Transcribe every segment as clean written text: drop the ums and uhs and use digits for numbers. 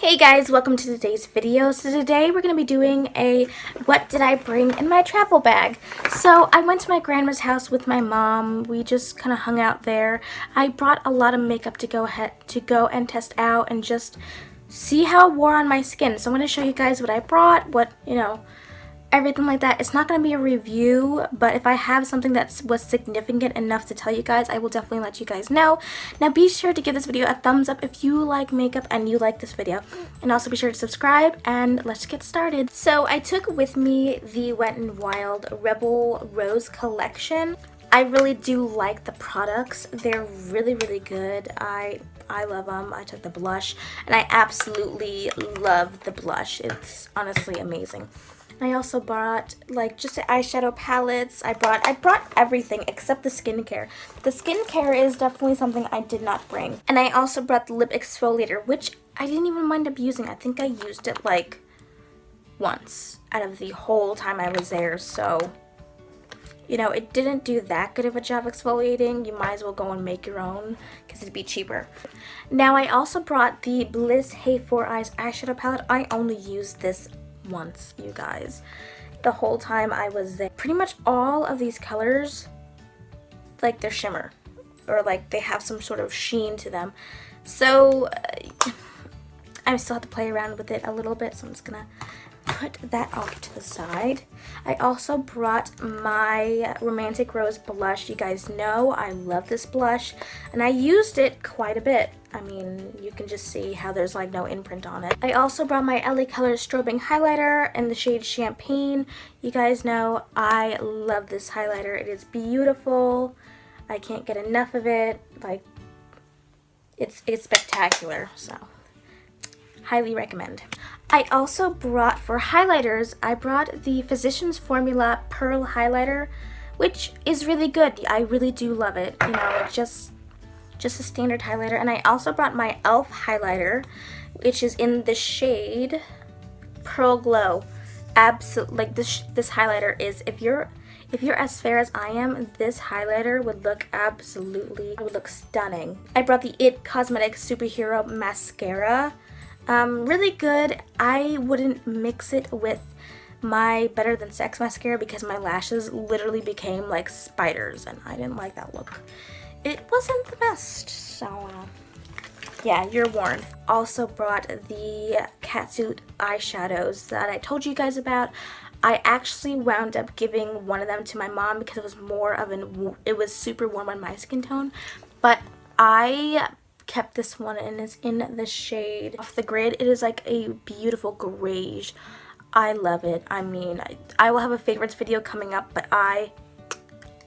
Hey guys, welcome to today's video. So today we're going to be doing a what did I bring in my travel bag. So I went to my grandma's house with my mom. We just kind of hung out there. I brought a lot of makeup to go and test out and just see how it wore on my skin. So I'm going to show you guys what I brought, everything like that. It's not going to be a review, but if I have something that was significant enough to tell you guys, I will definitely let you guys know. Now be sure to give this video a thumbs up if you like makeup and you like this video, and also be sure to subscribe, and let's get started. So I took with me the Wet n Wild Rebel Rose collection. I really do like the products. They're really good. I love them. I took the blush and I absolutely love the blush. It's honestly amazing. I also brought just the eyeshadow palettes. I brought everything except the skincare. The skincare is definitely something I did not bring. And I also brought the lip exfoliator, which I didn't even wind up using. I think I used it once out of the whole time I was there. So, it didn't do that good of a job exfoliating. You might as well go and make your own because it'd be cheaper. Now I also brought the Bliss Hey 4 Eyes eyeshadow palette. I only used this once, you guys, the whole time I was there. Pretty much all of these colors, they're shimmer, or they have some sort of sheen to them. So I still have to play around with it a little bit, so I'm just gonna put that off to the side. I also brought my Romantic Rose blush. You guys know I love this blush, and I used it quite a bit. I mean, you can just see how there's no imprint on it. I also brought my LA Colors strobing highlighter in the shade Champagne. You guys know I love this highlighter. It is beautiful. I can't get enough of it. It's spectacular, so highly recommend. I also brought, for highlighters, I brought the Physicians Formula Pearl Highlighter, which is really good. I really do love it. It's just a standard highlighter. And I also brought my e.l.f. highlighter, which is in the shade Pearl Glow. Absolutely, this highlighter is, if you're as fair as I am, this highlighter would look stunning. I brought the IT Cosmetics Superhero Mascara. Really good. I wouldn't mix it with my Better Than Sex mascara because my lashes literally became like spiders and I didn't like that look. It wasn't the best, so yeah, you're warned. Also brought the Catsuit eyeshadows that I told you guys about. I actually wound up giving one of them to my mom because it was it was super warm on my skin tone, but I kept this one and it's in the shade Off the Grid. It is a beautiful grayish. I love it. I mean, I will have a favorites video coming up, but I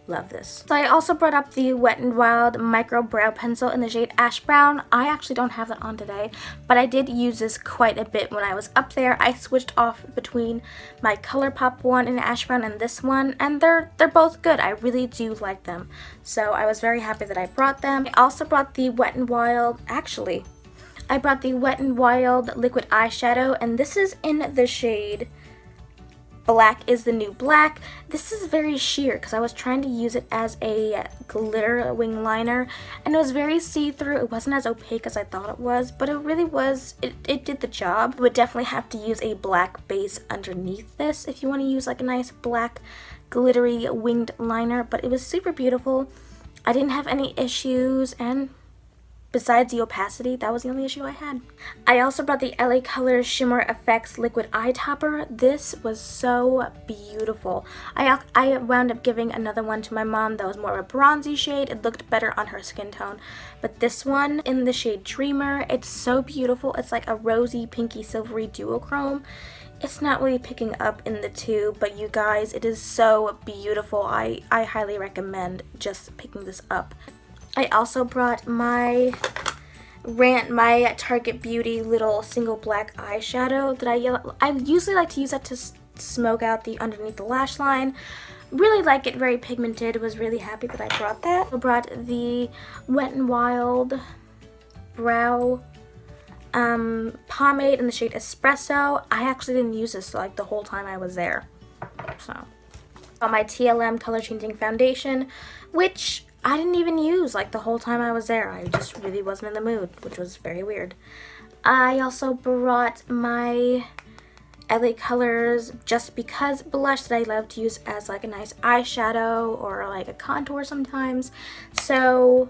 love this. So I also brought up the Wet n Wild Micro Brow Pencil in the shade Ash Brown. I actually don't have that on today, but I did use this quite a bit when I was up there. I switched off between my ColourPop one in Ash Brown and this one, and they're both good. I really do like them. So I was very happy that I brought them. I also brought the Wet n Wild, I brought the Wet n Wild Liquid Eyeshadow, and this is in the shade Black is the New Black. This is very sheer because I was trying to use it as a glitter wing liner and it was very see-through. It wasn't as opaque as I thought it was, but it really was, it did the job. You would definitely have to use a black base underneath this if you want to use a nice black glittery winged liner, but it was super beautiful. I didn't have any issues, and besides the opacity, that was the only issue I had. I also brought the LA Colors Shimmer Effects Liquid Eye Topper. This was so beautiful. I wound up giving another one to my mom that was more of a bronzy shade. It looked better on her skin tone. But this one in the shade Dreamer, it's so beautiful. It's like a rosy, pinky, silvery duochrome. It's not really picking up in the tube, but you guys, it is so beautiful. I highly recommend just picking this up. I also brought my Target Beauty little single black eyeshadow that I usually like to use that to smoke out the underneath the lash line. Really like it, very pigmented. Was really happy that I brought that. I brought the Wet n Wild Brow pomade in the shade Espresso. I actually didn't use this the whole time I was there. So, on my TLM color changing foundation, which I didn't even use the whole time I was there. I just really wasn't in the mood, which was very weird. I also brought my LA Colors Just Because blush that I love to use as like a nice eyeshadow or like a contour sometimes. So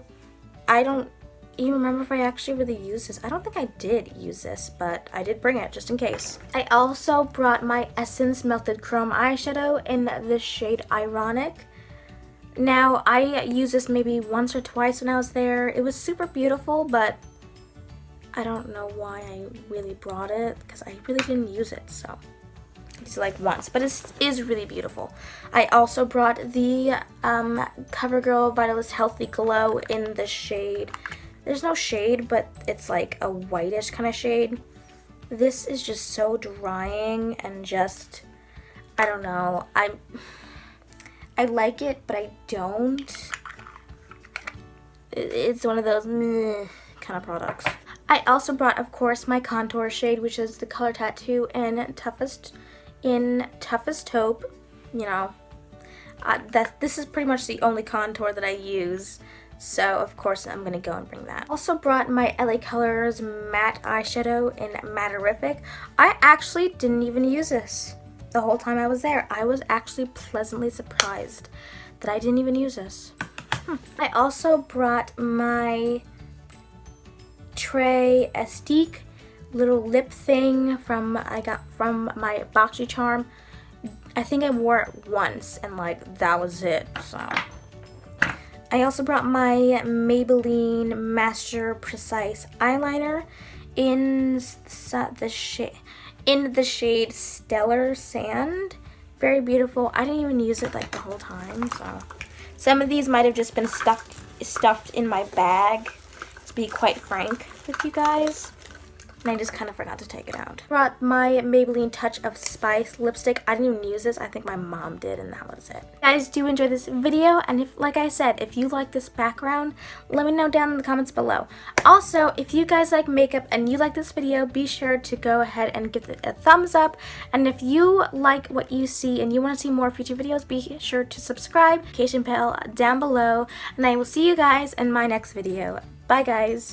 I don't even remember if I actually really used this. I don't think I did use this, but I did bring it just in case. I also brought my Essence Melted Chrome eyeshadow in the shade Ironic. Now, I used this maybe once or twice when I was there. It was super beautiful, but I don't know why I really brought it because I really didn't use it, so it's like once, but it is really beautiful. I also brought the CoverGirl Vitalist Healthy Glow in the shade, there's no shade, but it's like a whitish kind of shade. This is just so drying and just, I don't know, I like it, but I don't. It's one of those meh kind of products. I also brought, of course, my contour shade, which is the Color Tattoo in Toughest Taupe. You know, this is pretty much the only contour that I use. So, of course, I'm going to go and bring that. Also brought my LA Colors matte eyeshadow in Matterific. I actually didn't even use this the whole time I was there. I was actually pleasantly surprised that I didn't even use this. I also brought my Tray Estique little lip thing I got from my Boxy Charm. I think I wore it once and like that was it. So I also brought my Maybelline Master Precise eyeliner in the shade Stellar Sand. Very beautiful. I didn't even use it like the whole time, so some of these might have just been stuffed in my bag, to be quite frank with you guys. And I just kind of forgot to take it out. Brought my Maybelline Touch of Spice lipstick. I didn't even use this. I think my mom did, and that was it. Guys, do enjoy this video, and if, like I said, if you like this background, let me know down in the comments below. Also, if you guys like makeup and you like this video, be sure to go ahead and give it a thumbs up. And if you like what you see and you want to see more future videos, be sure to subscribe, notification bell down below, and I will see you guys in my next video. Bye, guys.